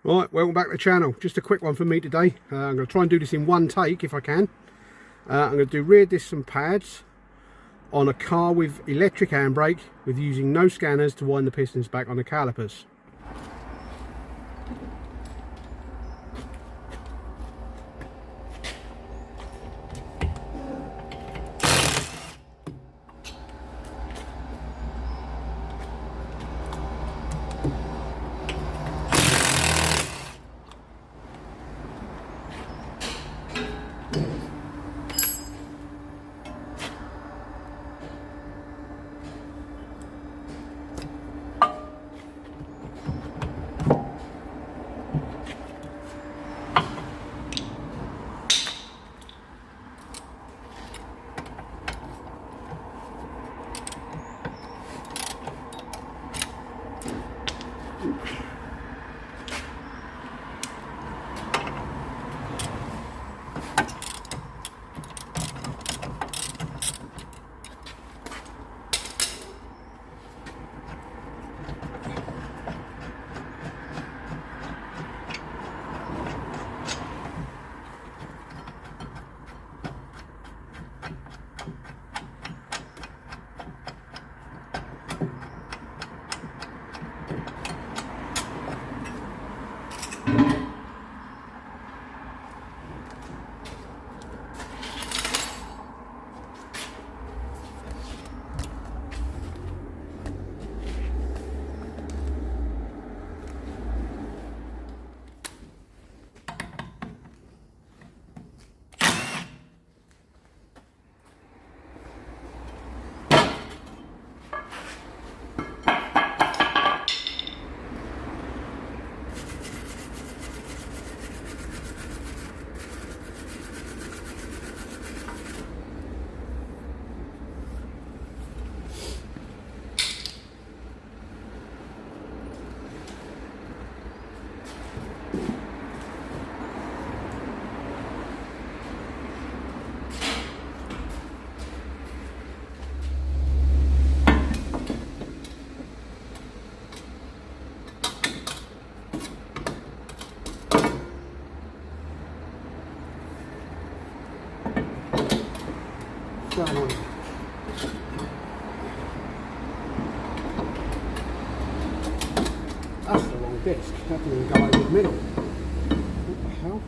Right, welcome back to the channel. Just a quick one for me today. I'm going to try and do this in one take if I can. I'm going to do rear discs and pads on a car with electric handbrake with using no scanners to wind the pistons back on the calipers. That's the wrong disc. That didn't go over the middle. What the hell?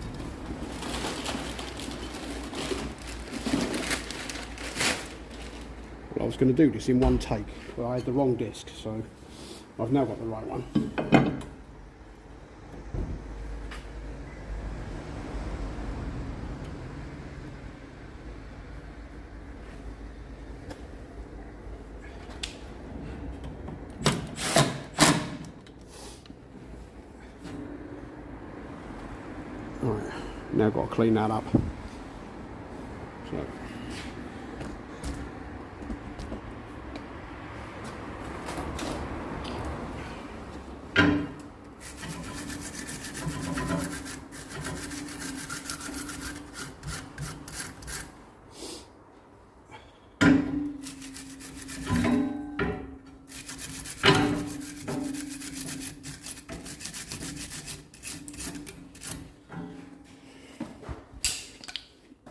Well, I was going to do this in one take, but I had the wrong disc, so I've now got the right one. Alright, now I've got to clean that up. So.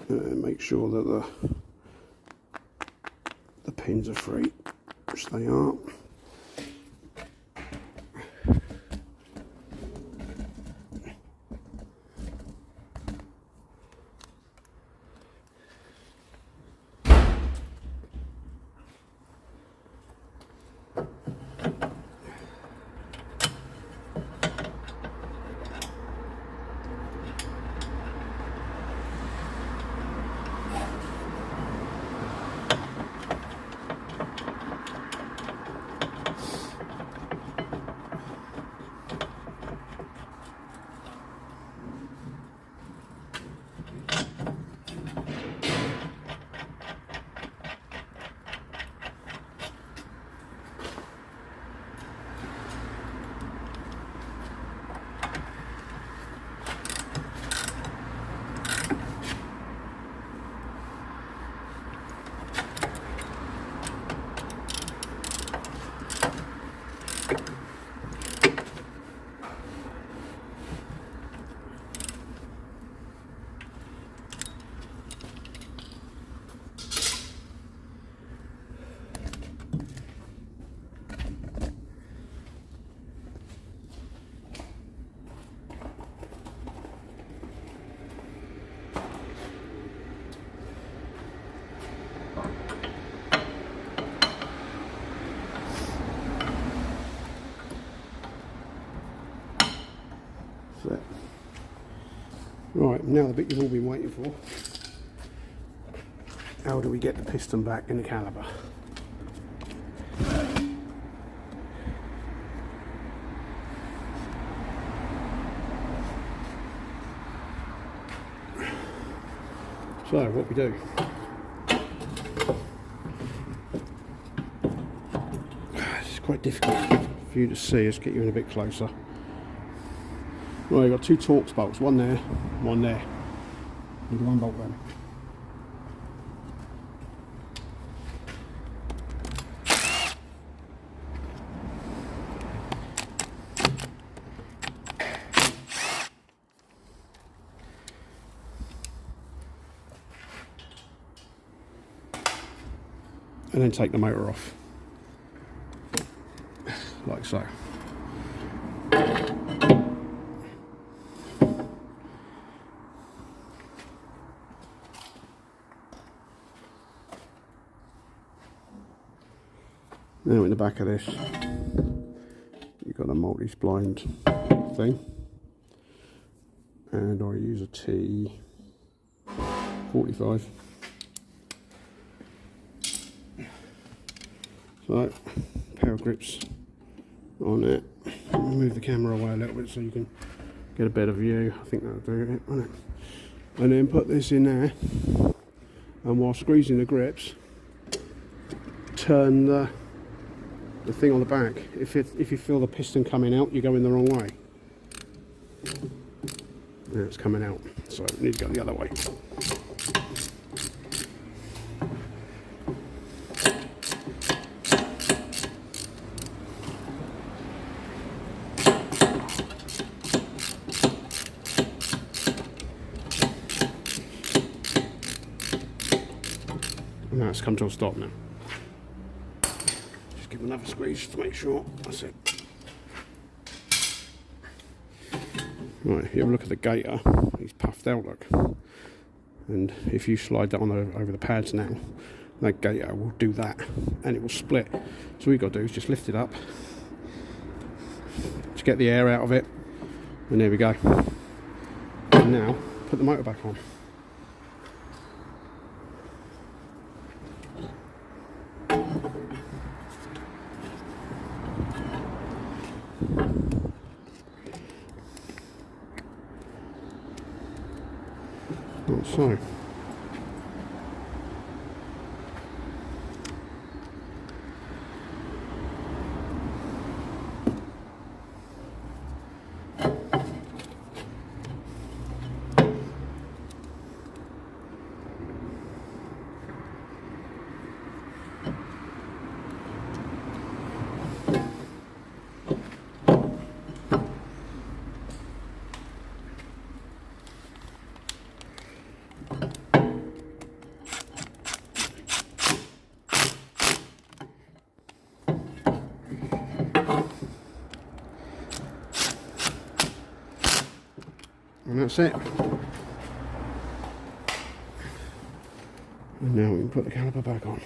And make sure that the pins are free, which they are. Right, now the bit you've all been waiting for. How do we get the piston back in the caliper? So what we do, it's quite difficult for you to see. Let's get you in a bit closer. Right, you've got two Torx bolts, one there, one there. Need one bolt then. And then take the motor off, like so. Now in the back of this, you've got a multi-splined thing, and I use a T45. So, pair of grips on it. Move the camera away a little bit so you can get a better view. I think that'll do it, won't it? And then put this in there, and while squeezing the grips, turn the thing on the back. If you feel the piston coming out, you're going the wrong way. Now it's coming out, so you need to go the other way. Now it's come to a stop now. Just give another squeeze to make sure. That's it. Right, if you have a look at the gator, he's puffed out, look. And if you slide that on over the pads now, that gator will do that and it will split. So all you've got to do is just lift it up, just get the air out of it, and there we go. And now put the motor back on. So and that's it. And now we can put the caliper back on.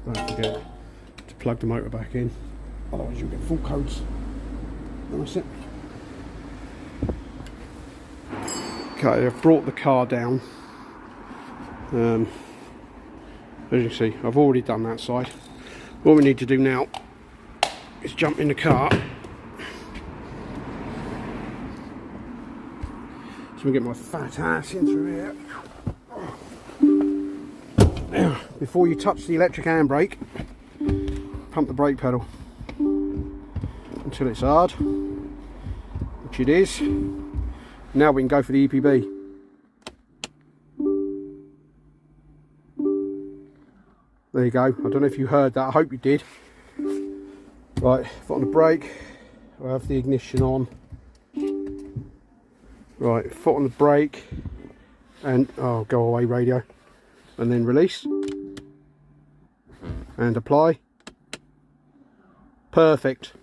Don't forget to plug the motor back in, otherwise you'll get full codes. And that's it. Okay, I've brought the car down. As you can see, I've already done that side. What we need to do now is jump in the car. So we get my fat ass in through here. Now, before you touch the electric handbrake, pump the brake pedal until it's hard, which it is. Now we can go for the EPB. There you go. I don't know if you heard that. I hope you did. Right, foot on the brake. I have the ignition on. Right, foot on the brake. And, oh, go away radio. And then release. And apply. Perfect.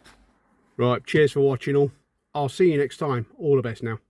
Right, cheers for watching all. I'll see you next time. All the best now.